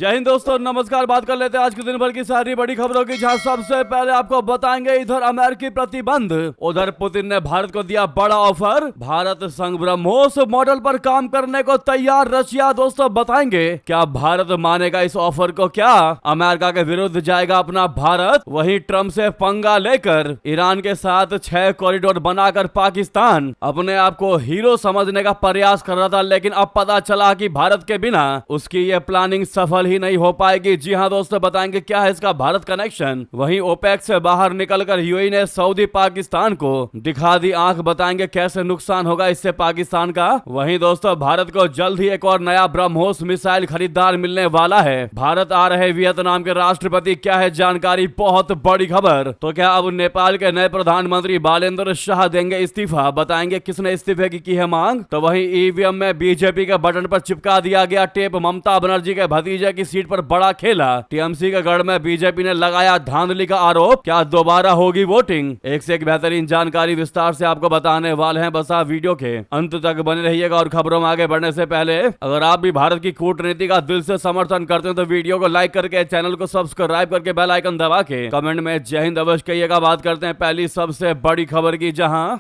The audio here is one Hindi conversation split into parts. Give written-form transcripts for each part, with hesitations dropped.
जय हिंद दोस्तों, नमस्कार। बात कर लेते हैं आज के दिन भर की सारी बड़ी खबरों की, जहां सबसे पहले आपको बताएंगे इधर अमेरिकी प्रतिबंध, उधर पुतिन ने भारत को दिया बड़ा ऑफर, भारत संग ब्रह्मोस मॉडल पर काम करने को तैयार रशिया। दोस्तों बताएंगे क्या भारत मानेगा इस ऑफर को, क्या अमेरिका के विरुद्ध जाएगा अपना भारत। वहीं ट्रंप से पंगा लेकर ईरान के साथ 6 कॉरिडोर बनाकर पाकिस्तान अपने आप को हीरो समझने का प्रयास कर रहा था, लेकिन अब पता चला कि भारत के बिना उसकी ये प्लानिंग सफल ही नहीं हो पाएगी। जी हां दोस्तों, बताएंगे क्या है इसका भारत कनेक्शन। वहीं ओपेक से बाहर निकलकर यूएई ने सऊदी पाकिस्तान को दिखा दी आंख, बताएंगे कैसे नुकसान होगा इससे पाकिस्तान का। वहीं दोस्तों भारत को जल्द ही एक और नया ब्रह्मोस मिसाइल खरीदार मिलने वाला है। भारत आ रहे वियतनाम के राष्ट्रपति, क्या है जानकारी, बहुत बड़ी खबर। तो क्या अब नेपाल के नए प्रधानमंत्री बालेंद्र शाह देंगे इस्तीफा, बताएंगे किसने इस्तीफे की है मांग। तो वहीं ईवीएम में बीजेपी के बटन पर चिपका दिया गया टेप, ममता बनर्जी के भतीजे की सीट पर बड़ा खेला। टीएमसी के गढ़ में बीजेपी ने लगाया धांधली का आरोप, क्या दोबारा होगी वोटिंग। एक से एक बेहतरीन जानकारी विस्तार से आपको बताने वाले हैं, बस आप वीडियो के अंत तक बने रहिएगा। और खबरों में आगे बढ़ने से पहले अगर आप भी भारत की कूटनीति का दिल से समर्थन करते हैं तो वीडियो को लाइक करके, चैनल को सब्सक्राइब करके, बेल आइकन दबा के कमेंट में जय हिंद अवश्य कहिएगा। बात करते हैं पहली सबसे बड़ी खबर की, जहां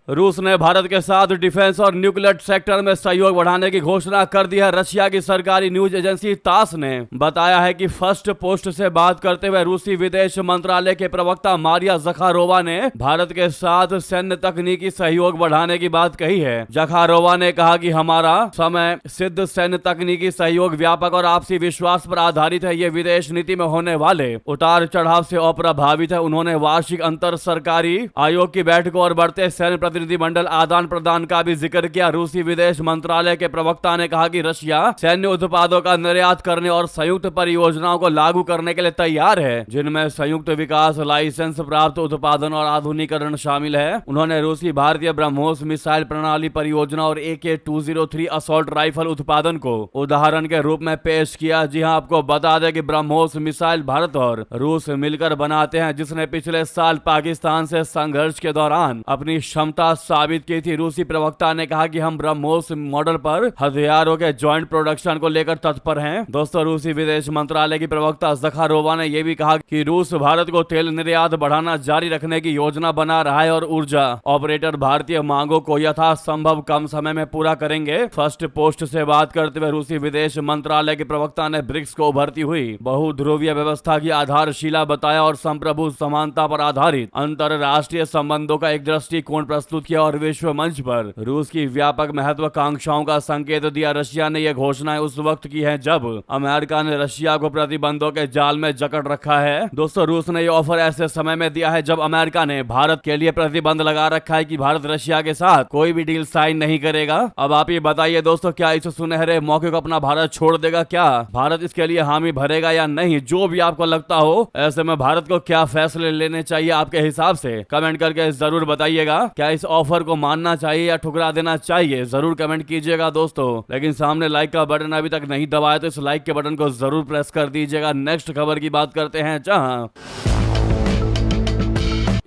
रूस ने भारत के साथ डिफेंस और न्यूक्लियर सेक्टर में सहयोग बढ़ाने की घोषणा कर दी है। रशिया की सरकारी न्यूज एजेंसी तास ने बताया है कि फर्स्ट पोस्ट से बात करते हुए रूसी विदेश मंत्रालय के प्रवक्ता मारिया जखारोवा ने भारत के साथ सैन्य तकनीकी सहयोग बढ़ाने की बात कही है। जखारोवा ने कहा कि हमारा समय सिद्ध सैन्य तकनीकी सहयोग व्यापक और आपसी विश्वास पर आधारित है। ये विदेश नीति में होने वाले उतार चढ़ाव से अप्रभावित है। उन्होंने वार्षिक अंतर सरकारी आयोग की बैठकों और बढ़ते सैन्य प्रतिनिधिमंडल आदान प्रदान का भी जिक्र किया। रूसी विदेश मंत्रालय के प्रवक्ता ने कहा कि रशिया सैन्य उत्पादों का निर्यात करने और संयुक्त परियोजनाओं को लागू करने के लिए तैयार है, जिनमें संयुक्त विकास, लाइसेंस प्राप्त उत्पादन और आधुनिकीकरण शामिल है। उन्होंने रूसी भारतीय ब्रह्मोस मिसाइल प्रणाली परियोजना और AK-203 असॉल्ट राइफल उत्पादन को उदाहरण के रूप में पेश किया। जी हां, आपको बता दें कि ब्रह्मोस मिसाइल भारत और रूस मिलकर बनाते हैं, जिसने पिछले साल पाकिस्तान से संघर्ष के दौरान अपनी क्षमता साबित की थी। रूसी प्रवक्ता ने कहा कि हम ब्रह्मोस मॉडल पर हथियारों के जॉइंट प्रोडक्शन को लेकर तत्पर हैं। दोस्तों रूसी विदेश मंत्रालय की प्रवक्ता जखारोवा ने यह भी कहा कि रूस भारत को तेल निर्यात बढ़ाना जारी रखने की योजना बना रहा है और ऊर्जा ऑपरेटर भारतीय मांगों को यथासंभव कम समय में पूरा करेंगे। फर्स्ट पोस्ट से बात करते हुए रूसी विदेश मंत्रालय के प्रवक्ता ने ब्रिक्स को उभरती हुई बहुध्रुवीय व्यवस्था की आधारशिला बताया और संप्रभु समानता पर आधारित अंतरराष्ट्रीय संबंधों का एक दृष्टिकोण प्रस्तुत किया और विश्व मंच पर रूस की व्यापक महत्वाकांक्षाओं का संकेत दिया। रशिया ने यह घोषणाएं उस वक्त की है जब अमेरिका ने रशिया को प्रतिबंधों के जाल में जकड़ रखा है। दोस्तों रूस ने यह ऑफर ऐसे समय में दिया है जब अमेरिका ने भारत के लिए प्रतिबंध लगा रखा है कि भारत रशिया के साथ कोई भी डील साइन नहीं करेगा। अब आप ये बताइए दोस्तों, क्या इस सुनहरे मौके को अपना भारत छोड़ देगा, क्या भारत इसके लिए हामी भरेगा या नहीं। जो भी आपको लगता हो, ऐसे में भारत को क्या फैसले लेने चाहिए आपके हिसाब से, कमेंट करके जरूर बताइएगा। क्या इस ऑफर को मानना चाहिए या ठुकरा देना चाहिए, जरूर कमेंट कीजिएगा दोस्तों। लेकिन सामने लाइक का बटन अभी तक नहीं दबाया तो इस लाइक के बटन को जरूर प्रेस कर दीजिएगा। नेक्स्ट खबर की बात करते हैं, जहां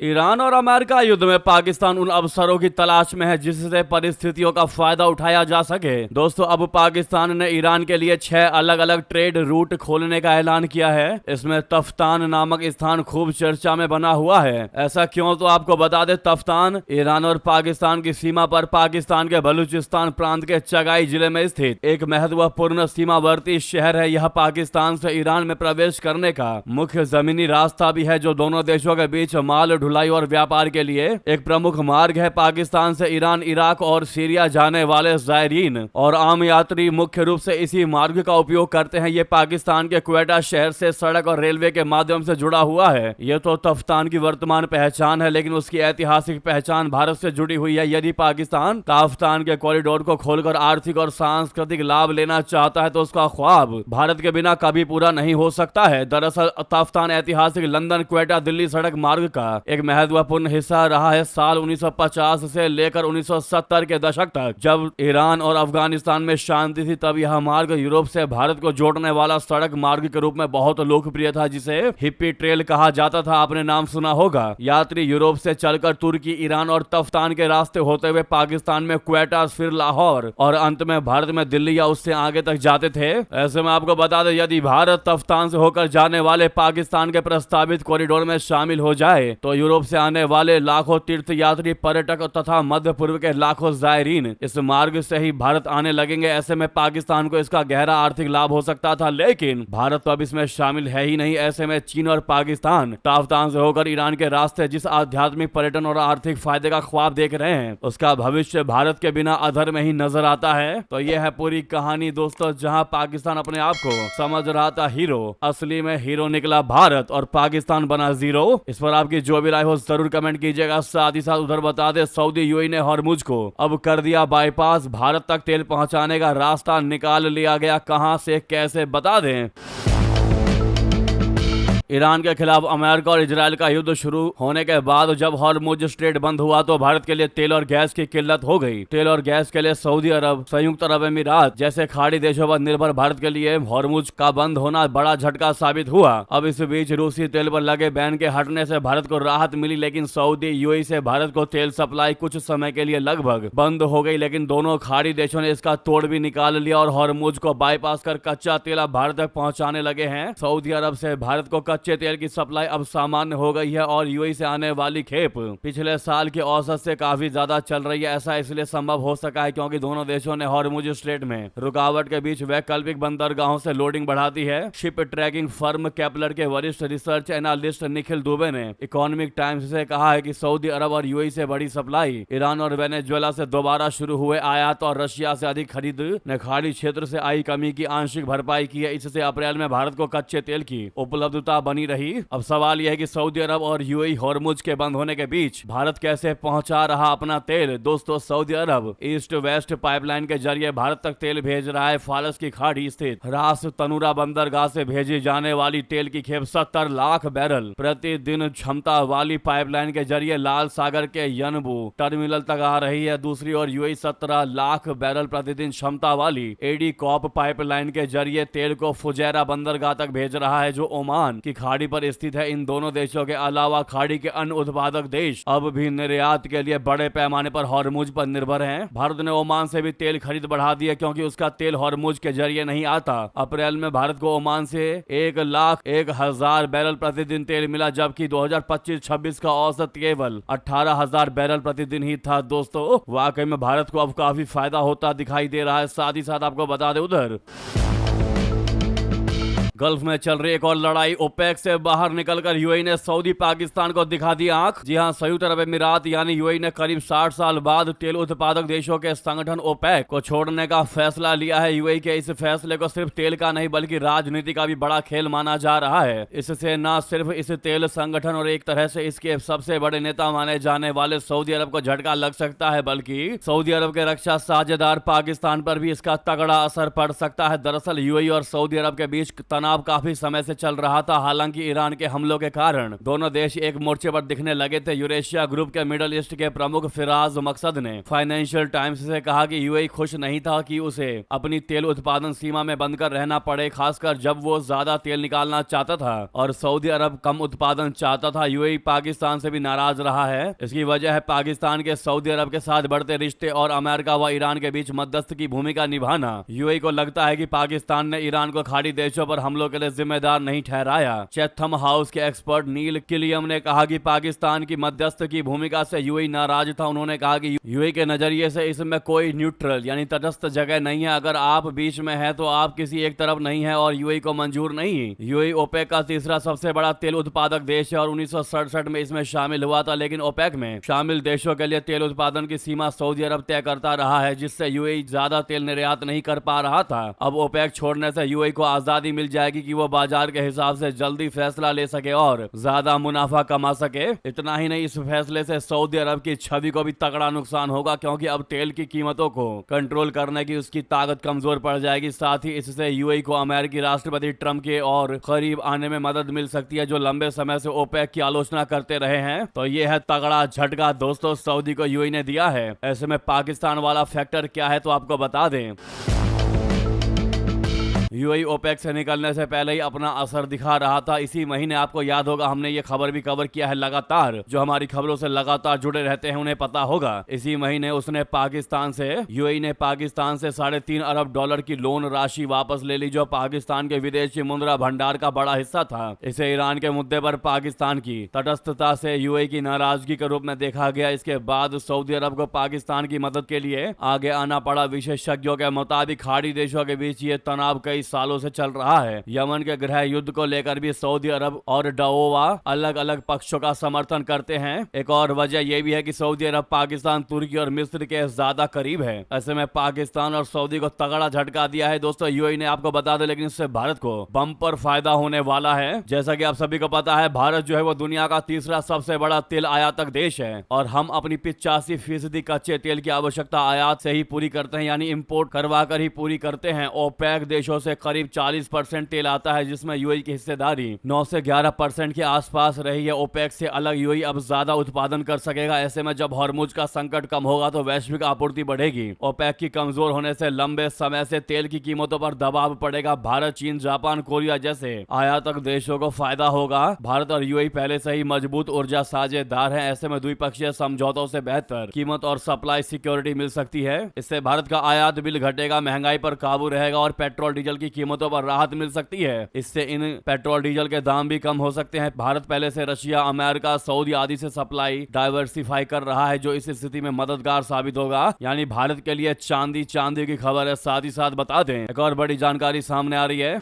ईरान और अमेरिका युद्ध में पाकिस्तान उन अवसरों की तलाश में है जिससे परिस्थितियों का फायदा उठाया जा सके। दोस्तों अब पाकिस्तान ने ईरान के लिए 6 अलग अलग ट्रेड रूट खोलने का ऐलान किया है। इसमें तफ्तान नामक स्थान खूब चर्चा में बना हुआ है। ऐसा क्यों, तो आपको बता दें, तफ्तान ईरान और पाकिस्तान की सीमा पर पाकिस्तान के बलूचिस्तान प्रांत के चगाई जिले में स्थित एक महत्वपूर्ण सीमावर्ती शहर है। यह पाकिस्तान से ईरान में प्रवेश करने का मुख्य जमीनी रास्ता भी है, जो दोनों देशों के बीच माल ढुलाई और व्यापार के लिए एक प्रमुख मार्ग है। पाकिस्तान से ईरान, इराक और सीरिया जाने वाले जायरीन और आम यात्री मुख्य रूप से इसी मार्ग का उपयोग करते हैं। ये पाकिस्तान के क्वेटा शहर से सड़क और रेलवे के माध्यम से जुड़ा हुआ है। ये तो तफ्तान की वर्तमान पहचान है, लेकिन उसकी ऐतिहासिक पहचान भारत से जुड़ी हुई है। यदि पाकिस्तान तफ्तान के कॉरिडोर को खोलकर आर्थिक और सांस्कृतिक लाभ लेना चाहता है तो उसका ख्वाब भारत के बिना कभी पूरा नहीं हो सकता है। दरअसल तफ्तान ऐतिहासिक लंदन, क्वेटा, दिल्ली सड़क मार्ग का एक महत्वपूर्ण हिस्सा रहा है। साल 1950 से लेकर 1970 के दशक तक जब ईरान और अफगानिस्तान में शांति थी, तब यह मार्ग यूरोप से भारत को जोड़ने वाला सड़क मार्ग के रूप में बहुत लोकप्रिय था, जिसे हिप्पी ट्रेल कहा जाता था। आपने नाम सुना होगा। यात्री यूरोप से चलकर तुर्की, ईरान और तफ्तान के रास्ते होते हुए पाकिस्तान में क्वेटा, फिर लाहौर और अंत में भारत में दिल्ली या उससे आगे तक जाते थे। ऐसे में आपको बता दें, यदि भारत तफ्तान से होकर जाने वाले पाकिस्तान के प्रस्तावित कॉरिडोर में शामिल हो जाए तो यूरोप से आने वाले लाखों तीर्थ यात्री, पर्यटक तथा मध्य पूर्व के लाखों जायरीन इस मार्ग से ही भारत आने लगेंगे। ऐसे में पाकिस्तान को इसका गहरा आर्थिक लाभ हो सकता था, लेकिन भारत तो अब इसमें शामिल है ही नहीं। ऐसे में चीन और पाकिस्तान तफ्तान से होकर ईरान के रास्ते जिस आध्यात्मिक, पर्यटन और आर्थिक फायदे का ख्वाब देख रहे हैं, उसका भविष्य भारत के बिना अधर में ही नजर आता है। तो यह है पूरी कहानी दोस्तों, जहां पाकिस्तान अपने आप को समझ रहा था हीरो, असली में हीरो निकला भारत और पाकिस्तान बना जीरो। इस पर आपकी जो भी राय हो जरूर कमेंट कीजिएगा। साथ ही साथ उधर बता दे, सऊदी यूएई ने हॉर्मुज को अब कर दिया बाईपास, भारत तक तेल पहुंचाने का रास्ता निकाल लिया गया। कहां से कैसे बता दें। ईरान के खिलाफ अमेरिका और इजराइल का युद्ध शुरू होने के बाद जब हॉर्मुज स्ट्रेट बंद हुआ तो भारत के लिए तेल और गैस की किल्लत हो गई। तेल और गैस के लिए सऊदी अरब, संयुक्त अरब अमीरात जैसे खाड़ी देशों पर निर्भर भारत के लिए हॉर्मुज का बंद होना बड़ा झटका साबित हुआ। अब इस बीच रूसी तेल पर लगे बैन के हटने से भारत को राहत मिली, लेकिन सऊदी यूएई से भारत को तेल सप्लाई कुछ समय के लिए लगभग बंद हो गई। लेकिन दोनों खाड़ी देशों ने इसका तोड़ भी निकाल लिया और हॉर्मुज को बाईपास कर कच्चा तेल अब भारत तक पहुंचाने लगे हैं। सऊदी अरब से भारत को कच्चे तेल की सप्लाई अब सामान्य हो गई है और यूएई से आने वाली खेप पिछले साल के औसत से काफी ज्यादा चल रही है। ऐसा इसलिए संभव हो सका है क्योंकि दोनों देशों ने हॉर्मुज स्ट्रेट में रुकावट के बीच वैकल्पिक बंदरगाहों से लोडिंग बढ़ा दी है। शिप ट्रैकिंग फर्म केपलर के वरिष्ठ रिसर्च एनालिस्ट निखिल दुबे ने इकोनॉमिक टाइम्स से कहा है कि सऊदी अरब और यूएई से बड़ी सप्लाई ईरान और वेनेजुएला से दोबारा शुरू हुए आयात और रशिया से अधिक खरीद ने खाड़ी क्षेत्र से आई कमी की आंशिक भरपाई की है। इससे अप्रैल में भारत को कच्चे तेल की उपलब्धता बनी रही। अब सवाल यह है कि सऊदी अरब और यूएई हॉर्मुज के बंद होने के बीच भारत कैसे पहुंचा रहा अपना तेल। दोस्तों, सऊदी अरब ईस्ट वेस्ट पाइपलाइन के जरिए भारत तक तेल भेज रहा है। फारस की खाड़ी स्थित रास तनुरा बंदरगाह से भेजी जाने वाली तेल की खेप 70 लाख बैरल प्रतिदिन क्षमता वाली पाइपलाइन के जरिए लाल सागर के यनबू टर्मिनल तक आ रही है। दूसरी ओर यूएई 17 लाख बैरल प्रतिदिन क्षमता वाली एडी कॉप पाइपलाइन के जरिए तेल को फुजैरा बंदरगाह तक भेज रहा है, जो ओमान की खाड़ी पर स्थित है। इन दोनों देशों के अलावा खाड़ी के अन्य उत्पादक देश अब भी निर्यात के लिए बड़े पैमाने पर हॉर्मुज पर निर्भर हैं। भारत ने ओमान से भी तेल खरीद बढ़ा दी है क्योंकि उसका तेल हॉर्मुज के जरिए नहीं आता। अप्रैल में भारत को ओमान से 1,01,000 बैरल प्रतिदिन तेल मिला, जबकि 2025-26 का औसत केवल 18,000 बैरल प्रतिदिन ही था। दोस्तों, वाकई में भारत को अब काफी फायदा होता दिखाई दे रहा है। साथ ही साथ आपको बता दें, उधर गल्फ में चल रही एक और लड़ाई। ओपेक से बाहर निकलकर यूएई ने सऊदी पाकिस्तान को दिखा दी आंख। जी हां, संयुक्त अरब अमीरात यानी यूएई ने करीब 60 साल बाद तेल उत्पादक देशों के संगठन ओपेक को छोड़ने का फैसला लिया है। यूएई के इस फैसले को सिर्फ तेल का नहीं बल्कि राजनीति का भी बड़ा खेल माना जा रहा है। इससे न सिर्फ इस तेल संगठन और एक तरह से इसके सबसे बड़े नेता माने जाने वाले सऊदी अरब को झटका लग सकता है, बल्कि सऊदी अरब के रक्षा साझेदार पाकिस्तान पर भी इसका तगड़ा असर पड़ सकता है। दरअसल यूएई और सऊदी अरब के बीच तनाव काफी समय से चल रहा था। हालांकि ईरान के हमलों के कारण दोनों देश एक मोर्चे पर दिखने लगे थे। यूरेशिया ग्रुप के मिडल ईस्ट के प्रमुख फिराज मकसद ने फाइनेंशियल टाइम्स से कहा कि यूएई खुश नहीं था कि उसे अपनी तेल उत्पादन सीमा में बंद कर रहना पड़े, खासकर जब वो ज्यादा तेल निकालना चाहता था और सऊदी अरब कम उत्पादन चाहता था। यूएई पाकिस्तान से भी नाराज रहा है। इसकी वजह है पाकिस्तान के सऊदी अरब के साथ बढ़ते रिश्ते और अमेरिका व ईरान के बीच मध्यस्थ की भूमिका निभाना। यूएई को लगता है कि पाकिस्तान ने ईरान को खाड़ी देशों पर हमलों के लिए जिम्मेदार नहीं ठहराया। चैथम हाउस के एक्सपर्ट नील किलियम ने कहा कि पाकिस्तान की मध्यस्थ की भूमिका से यूएई नाराज था। उन्होंने कहा कि यूएई के नजरिए से इसमें कोई न्यूट्रल यानी तटस्थ जगह नहीं है। अगर आप बीच में है तो आप किसी एक तरफ नहीं है और यूएई को मंजूर नहीं। यूएई ओपेक का तीसरा सबसे बड़ा तेल उत्पादक देश है और 1967 में इसमें शामिल हुआ था, लेकिन ओपेक में शामिल देशों के लिए तेल उत्पादन की सीमा सऊदी अरब तय करता रहा है, जिससे यूएई ज्यादा तेल निर्यात नहीं कर पा रहा था। अब ओपेक छोड़ने से यूएई को आजादी मिल जाएगी जाएगी कि वो बाजार के हिसाब से जल्दी फैसला ले सके और ज्यादा मुनाफा कमा सके। इतना ही नहीं, इस फैसले से सऊदी अरब की छवि को भी तगड़ा नुकसान होगा, क्योंकि अब तेल की कीमतों को कंट्रोल करने की उसकी ताकत कमजोर पड़ जाएगी। साथ ही इससे यूएई को अमेरिकी राष्ट्रपति ट्रंप के और करीब आने में मदद मिल सकती है, जो लंबे समय से ओपेक की आलोचना करते रहे हैं। तो ये है तगड़ा झटका दोस्तों सऊदी को यूएई ने दिया है। ऐसे में पाकिस्तान वाला फैक्टर क्या है तो आपको बता दें। यूएई ओपेक से निकलने से पहले ही अपना असर दिखा रहा था। इसी महीने आपको याद होगा हमने ये खबर भी कवर किया है लगातार, जो हमारी खबरों से लगातार जुड़े रहते हैं उन्हें पता होगा। इसी महीने उसने पाकिस्तान से यूएई ने पाकिस्तान से $3.5 अरब की लोन राशि वापस ले ली, जो पाकिस्तान के विदेशी मुद्रा भंडार का बड़ा हिस्सा था। इसे ईरान के मुद्दे पर पाकिस्तान की तटस्थता से यूएई की नाराजगी के रूप में देखा गया। इसके बाद सऊदी अरब को पाकिस्तान की मदद के लिए आगे आना पड़ा। विशेषज्ञों के मुताबिक खाड़ी देशों के बीच ये तनाव कई सालों से चल रहा है। यमन के गृह युद्ध को लेकर भी सऊदी अरब और डओवा अलग अलग पक्षों का समर्थन करते हैं। एक और वजह यह भी है कि सऊदी अरब पाकिस्तान, तुर्की और मिस्र के ज्यादा करीब है। ऐसे में पाकिस्तान और सऊदी को तगड़ा झटका दिया है दोस्तों यूएई ने, आपको बता दें। लेकिन इससे भारत को बम्पर फायदा होने वाला है। जैसा कि आप सभी को पता है, भारत जो है वो दुनिया का तीसरा सबसे बड़ा तेल आयातक देश है और हम अपनी 85% कच्चे तेल की आवश्यकता आयात से ही पूरी करते हैं, यानी इंपोर्ट करवा कर ही पूरी करते हैं। ओपेक देशों से करीब 40% तेल आता है, जिसमें यूएई की हिस्सेदारी 9 से 11% के आसपास रही है। ओपेक से अलग यूएई अब ज्यादा उत्पादन कर सकेगा। ऐसे में जब हॉर्मुज का संकट कम होगा तो वैश्विक आपूर्ति बढ़ेगी। ओपेक की कमजोर होने से लंबे समय से तेल की कीमतों पर दबाव पड़ेगा। भारत, चीन, जापान, कोरिया जैसे आयातक देशों को फायदा होगा। भारत और यूएई पहले से ही मजबूत ऊर्जा साझेदार हैं। ऐसे में द्विपक्षीय समझौतों से बेहतर कीमत और सप्लाई सिक्योरिटी मिल सकती है। इससे भारत का आयात बिल घटेगा, महंगाई पर काबू रहेगा और पेट्रोल डीजल की कीमतों पर राहत मिल सकती है। इससे इन पेट्रोल डीजल के दाम भी कम हो सकते हैं। भारत पहले से रशिया, अमेरिका, सऊदी आदि से सप्लाई डाइवर्सिफाई कर रहा है, जो इस स्थिति में मददगार साबित होगा। यानी भारत के लिए चांदी चांदी की खबर है। साथ ही साथ बता दें, एक और बड़ी जानकारी सामने आ रही है।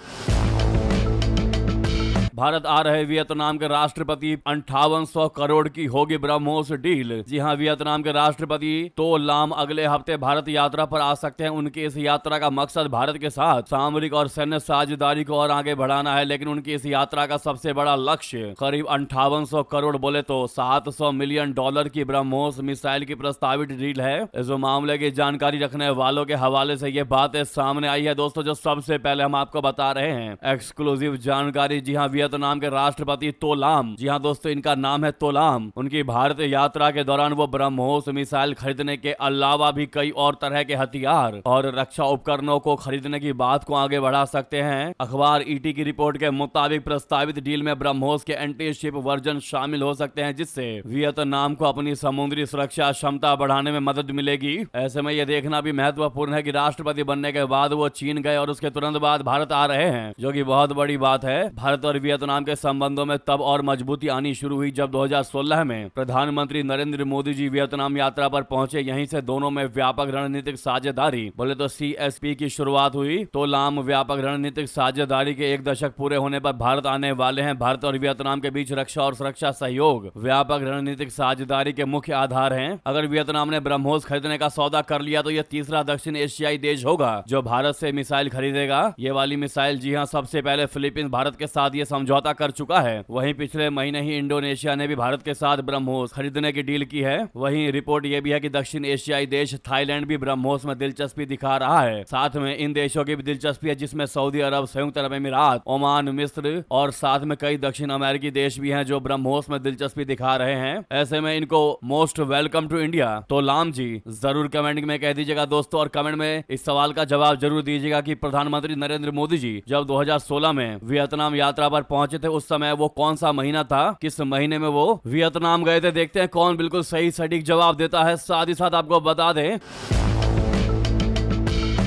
भारत आ रहे वियतनाम के राष्ट्रपति 5800 करोड़ की होगी ब्रह्मोस डील। जी हां, वियतनाम के राष्ट्रपति तो लाम अगले हफ्ते भारत यात्रा पर आ सकते हैं। उनकी इस यात्रा का मकसद भारत के साथ सामरिक और सैन्य साझेदारी को और आगे बढ़ाना है। लेकिन उनकी इस यात्रा का सबसे बड़ा लक्ष्य करीब 5800 करोड़ बोले तो $700 मिलियन की ब्रह्मोस मिसाइल की प्रस्तावित डील है। इस मामले की जानकारी रखने वालों के हवाले से ये बातें सामने आई है दोस्तों, जो सबसे पहले हम आपको बता रहे हैं। एक्सक्लूसिव जानकारी। जी हाँ, वियतनाम के राष्ट्रपति तो लाम, जी हां दोस्तों इनका नाम है तो लाम, उनकी भारत यात्रा के दौरान वो ब्रह्मोस मिसाइल खरीदने के अलावा भी कई और तरह के हथियार और रक्षा उपकरणों को खरीदने की बात को आगे बढ़ा सकते हैं। अखबार ईटी की रिपोर्ट के मुताबिक प्रस्तावित डील में ब्रह्मोस के एंटी शिप वर्जन शामिल हो सकते हैं, जिससे वियतनाम को अपनी समुद्री सुरक्षा क्षमता बढ़ाने में मदद मिलेगी। ऐसे में यह देखना भी महत्वपूर्ण है कि राष्ट्रपति बनने के बाद वो चीन गए और उसके तुरंत बाद भारत आ रहे हैं, जो कि बहुत बड़ी बात है। भारत और वियतनाम के संबंधों में तब और मजबूती आनी शुरू हुई जब 2016 में प्रधानमंत्री नरेंद्र मोदी जी वियतनाम यात्रा पर पहुंचे। यहीं से दोनों में व्यापक रणनीतिक साझेदारी बोले तो CSP की शुरुआत हुई। तो लाम व्यापक रणनीतिक साझेदारी के 1 दशक पूरे होने पर भारत आने वाले हैं। भारत और वियतनाम के बीच रक्षा और सुरक्षा सहयोग व्यापक रणनीतिक साझेदारी के मुख्य आधार हैं। अगर वियतनाम ने ब्रह्मोस खरीदने का सौदा कर लिया तो यह तीसरा दक्षिण एशियाई देश होगा जो भारत से मिसाइल खरीदेगा। ये वाली मिसाइल, जी हाँ, सबसे पहले फिलीपींस भारत के साथ ये समझौता कर चुका है। वहीं पिछले महीने ही इंडोनेशिया ने भी भारत के साथ ब्रह्मोस खरीदने की डील की है। वहीं रिपोर्ट यह भी है कि दक्षिण एशियाई देश थाईलैंड भी ब्रह्मोस में दिलचस्पी दिखा रहा है। साथ में इन देशों की भी दिलचस्पी है, जिसमें सऊदी अरब, संयुक्त अरब अमीरात, ओमान, मिस्र और साथ में कई दक्षिण अमेरिकी देश भी हैं जो ब्रह्मोस में दिलचस्पी दिखा रहे हैं। ऐसे में इनको मोस्ट वेलकम टू इंडिया। तो लाम जी जरूर कमेंट में कह दीजिएगा दोस्तों, और कमेंट में इस सवाल का जवाब जरूर दीजिएगा कि प्रधानमंत्री नरेंद्र मोदी जी जब 2016 में वियतनाम यात्रा पर पहुंचे थे उस समय वो कौन सा महीना था, किस महीने में वो वियतनाम गए थे। देखते हैं कौन बिल्कुल सही सटीक जवाब देता है। साथ ही साथ आपको बता दें,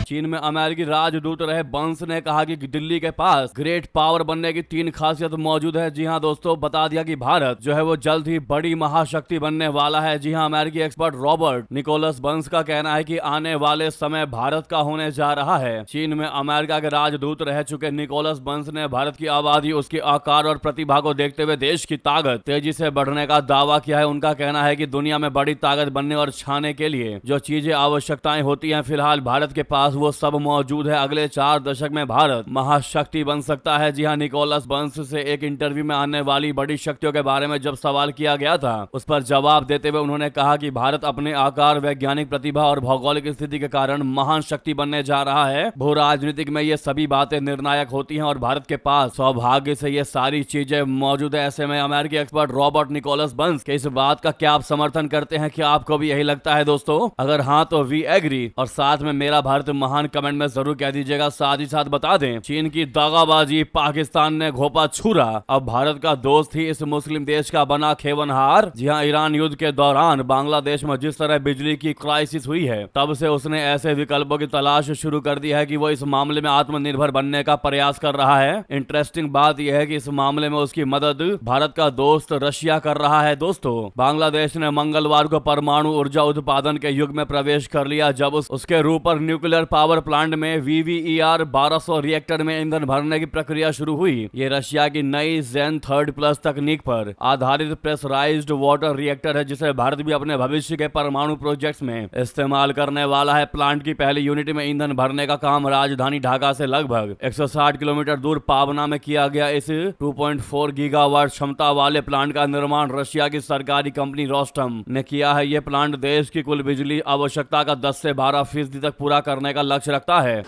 चीन में अमेरिकी राजदूत रहे बंस ने कहा कि दिल्ली के पास ग्रेट पावर बनने की 3 खासियत मौजूद है। जी हां दोस्तों, बता दिया कि भारत जो है वो जल्द ही बड़ी महाशक्ति बनने वाला है। जी हां, अमेरिकी एक्सपर्ट रॉबर्ट निकोलस बंस का कहना है कि आने वाले समय भारत का होने जा रहा है। चीन में अमेरिका के राजदूत रह चुके निकोलस बंस ने भारत की आबादी, उसके आकार और प्रतिभा को देखते हुए देश की ताकत तेजी से बढ़ने का दावा किया है। उनका कहना है कि दुनिया में बड़ी ताकत बनने और छाने के लिए जो चीजें आवश्यकताएं होती हैं, फिलहाल भारत के पास वो सब मौजूद है। अगले 4 दशक में भारत महाशक्ति बन सकता है। जी हाँ, निकोलस बर्न्स से एक इंटरव्यू में आने वाली बड़ी शक्तियों के बारे में जब सवाल किया गया था, उस पर जवाब देते हुए उन्होंने कहा कि भारत अपने आकार, वैज्ञानिक प्रतिभा और भौगोलिक स्थिति के कारण महान शक्ति बनने जा रहा है। भू राजनीतिक में ये सभी बातें निर्णायक होती हैं और भारत के पास सौभाग्य से ये सारी चीजें मौजूद है। ऐसे में अमेरिकी एक्सपर्ट रॉबर्ट निकोलस बर्न्स के इस बात का क्या आप समर्थन करते हैं? क्या आपको भी यही लगता है दोस्तों? अगर हाँ तो वी एग्री और साथ में मेरा भारत महान कमेंट में जरूर कह दीजिएगा। साथ ही साथ बता दें, चीन की दागाबाजी, पाकिस्तान ने घोपा छुरा, अब भारत का दोस्त ही इस मुस्लिम देश का बना खेवनहार। जी हाँ, ईरान युद्ध के दौरान बांग्लादेश में जिस तरह बिजली की क्राइसिस हुई है, तब से उसने ऐसे विकल्पों की तलाश शुरू कर दी है कि वो इस मामले में आत्मनिर्भर बनने का प्रयास कर रहा है। इंटरेस्टिंग बात यह है कि इस मामले में उसकी मदद भारत का दोस्त रशिया कर रहा है। दोस्तों, बांग्लादेश ने मंगलवार को परमाणु ऊर्जा उत्पादन के युग में प्रवेश कर लिया, जब उसके रूपर न्यूक्लियर पावर प्लांट में VVER 1200 रिएक्टर में ईंधन भरने की प्रक्रिया शुरू हुई। ये रशिया की नई जेन 3+ तकनीक पर आधारित प्रेशराइज्ड वाटर रिएक्टर है, जिसे भारत भी अपने भविष्य के परमाणु प्रोजेक्ट्स में इस्तेमाल करने वाला है। प्लांट की पहली यूनिट में ईंधन भरने का काम राजधानी ढाका से लगभग 160 किलोमीटर दूर पाबना में किया गया। इस 2.4 गीगावाट क्षमता वाले प्लांट का निर्माण रशिया की सरकारी कंपनी रोस्टम ने किया है। यह प्लांट देश की कुल बिजली आवश्यकता का 10 से 12% तक पूरा करने का लक्ष्य रखता है।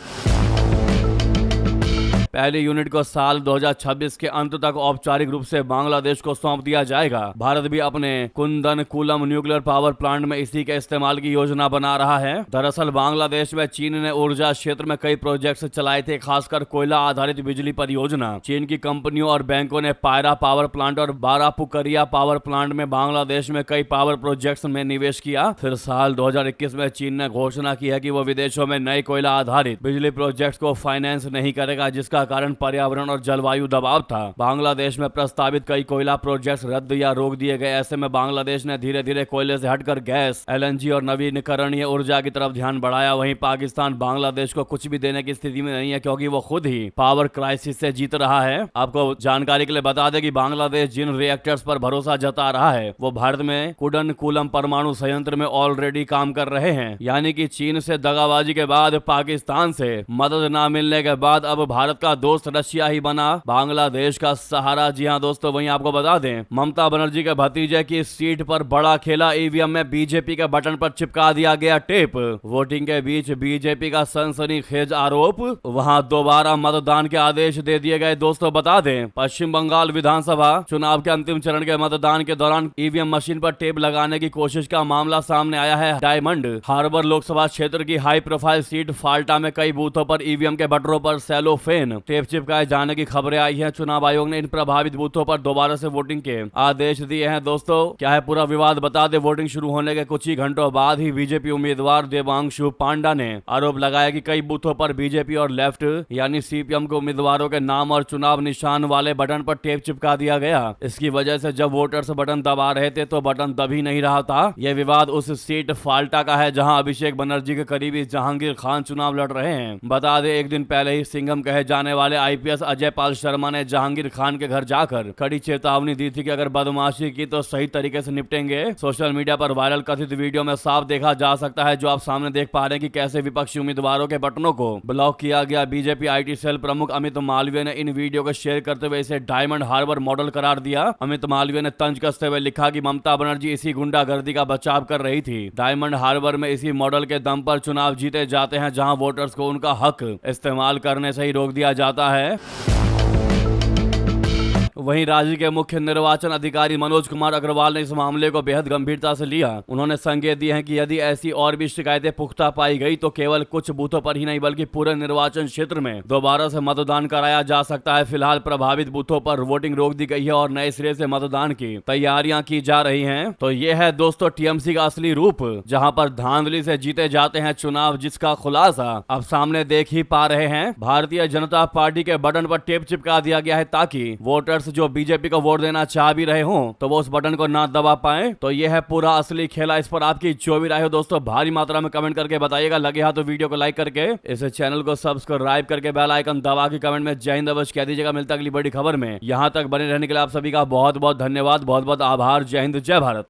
पहली यूनिट को साल 2026 के अंत तक औपचारिक रूप से बांग्लादेश को सौंप दिया जाएगा। भारत भी अपने कुंदनकुलम न्यूक्लियर पावर प्लांट में इसी के इस्तेमाल की योजना बना रहा है। दरअसल बांग्लादेश में चीन ने ऊर्जा क्षेत्र में कई प्रोजेक्ट्स चलाए थे, खासकर कोयला आधारित बिजली परियोजना। चीन की कंपनियों और बैंकों ने पायरा पावर प्लांट और बारापुकरिया पावर प्लांट में बांग्लादेश में कई पावर प्रोजेक्ट्स में निवेश किया। फिर साल 2021 में चीन ने घोषणा की है कि वो विदेशों में नए कोयला आधारित बिजली प्रोजेक्ट को फाइनेंस नहीं करेगा, जिसका कारण पर्यावरण और जलवायु दबाव था। बांग्लादेश में प्रस्तावित कई कोयला प्रोजेक्ट्स रद्द या रोक दिए गए। ऐसे में बांग्लादेश ने धीरे धीरे कोयले से हटकर गैस, LNG और नवीकरणीय ऊर्जा की तरफ ध्यान बढ़ाया। वहीं पाकिस्तान बांग्लादेश को कुछ भी देने की स्थिति में नहीं है, क्योंकि वो खुद ही पावर क्राइसिस से जीत रहा है। आपको जानकारी के लिए बता दें कि बांग्लादेश जिन रिएक्टर्स पर भरोसा जता रहा है, वो भारत में कुडनकुलम परमाणु संयंत्र में ऑलरेडी काम कर रहे हैं। यानी कि चीन से दगाबाजी के बाद, पाकिस्तान से मदद न मिलने के बाद अब भारत का दोस्त रशिया ही बना बांग्लादेश का सहारा। जी हां दोस्तों, वहीं आपको बता दें, ममता बनर्जी के भतीजे की सीट पर बड़ा खेला। ईवीएम में बीजेपी के बटन पर चिपका दिया गया टेप। वोटिंग के बीच बीजेपी का सनसनीखेज आरोप, वहां दोबारा मतदान के आदेश दे दिए गए। दोस्तों बता दें, पश्चिम बंगाल विधानसभा चुनाव के अंतिम चरण के मतदान के दौरान ईवीएम मशीन पर टेप लगाने की कोशिश का मामला सामने आया है। डायमंड हार्बर लोकसभा क्षेत्र की हाई प्रोफाइल सीट फाल्टा में कई बूथों पर ईवीएम के बटनों पर सेलोफेन टेप चिपकाए जाने की खबरें आई हैं। चुनाव आयोग ने इन प्रभावित बूथों पर दोबारा से वोटिंग के आदेश दिए हैं। दोस्तों, क्या है पूरा विवाद बता दे। वोटिंग शुरू होने के कुछ ही घंटों बाद ही बीजेपी उम्मीदवार देवांशु पांडा ने आरोप लगाया कि कई बूथों पर बीजेपी और लेफ्ट यानी CPM के उम्मीदवारों के नाम और चुनाव निशान वाले बटन पर टेप चिपका दिया गया। इसकी वजह से जब वोटर्स बटन दबा रहे थे तो बटन दब ही नहीं रहा था। यह विवाद उस सीट फाल्टा का है जहां अभिषेक बनर्जी के करीबी जहांगीर खान चुनाव लड़ रहे हैं। बता दे, एक दिन पहले ही सिंघम कहे जाने वाले IPS अजय पाल शर्मा ने जहांगीर खान के घर जाकर कड़ी चेतावनी दी थी कि अगर बदमाशी की तो सही तरीके से निपटेंगे। सोशल मीडिया पर वायरल कथित वीडियो में साफ देखा जा सकता है, जो आप सामने देख पा रहे हैं, कि कैसे विपक्षी उम्मीदवारों के बटनों को ब्लॉक किया गया। बीजेपी IT सेल प्रमुख अमित मालवीय ने इन वीडियो को शेयर करते हुए इसे डायमंड हार्बर मॉडल करार दिया। अमित मालवीय ने तंज कसते हुए लिखा कि ममता बनर्जी इसी गुंडागर्दी का बचाव कर रही थी। डायमंड हार्बर में इसी मॉडल के दम पर चुनाव जीते जाते हैं, जहां वोटर्स को उनका हक इस्तेमाल करने से ही रोक दिया जाता है। वहीं राज्य के मुख्य निर्वाचन अधिकारी मनोज कुमार अग्रवाल ने इस मामले को बेहद गंभीरता से लिया। उन्होंने संकेत दिए हैं कि यदि ऐसी और भी शिकायतें पुख्ता पाई गई तो केवल कुछ बूथों पर ही नहीं बल्कि पूरे निर्वाचन क्षेत्र में दोबारा से मतदान कराया जा सकता है। फिलहाल प्रभावित बूथों पर वोटिंग रोक दी गई है और नए सिरे से मतदान की तैयारियां की जा रही हैं। तो ये है दोस्तों TMC का असली रूप, जहां पर धांधली से जीते जाते हैं चुनाव, जिसका खुलासा अब सामने देख ही पा रहे हैं। भारतीय जनता पार्टी के बटन पर टेप चिपका दिया गया है ताकि वोटर्स जो बीजेपी को वोट देना चाह भी रहे हो तो वो उस बटन को ना दबा पाए। तो ये है पूरा असली खेला। इस पर आपकी जो भी राय हो दोस्तों भारी मात्रा में कमेंट करके बताइएगा। लगे हाथ तो वीडियो को लाइक करके इस चैनल को सब्सक्राइब करके बेल आइकन दबा के कमेंट में जय हिंद अवश्य कह दीजिएगा। मिलता अगली बड़ी खबर में। यहां तक बने रहने के लिए आप सभी का बहुत बहुत धन्यवाद, बहुत बहुत आभार। जय हिंद, जय भारत।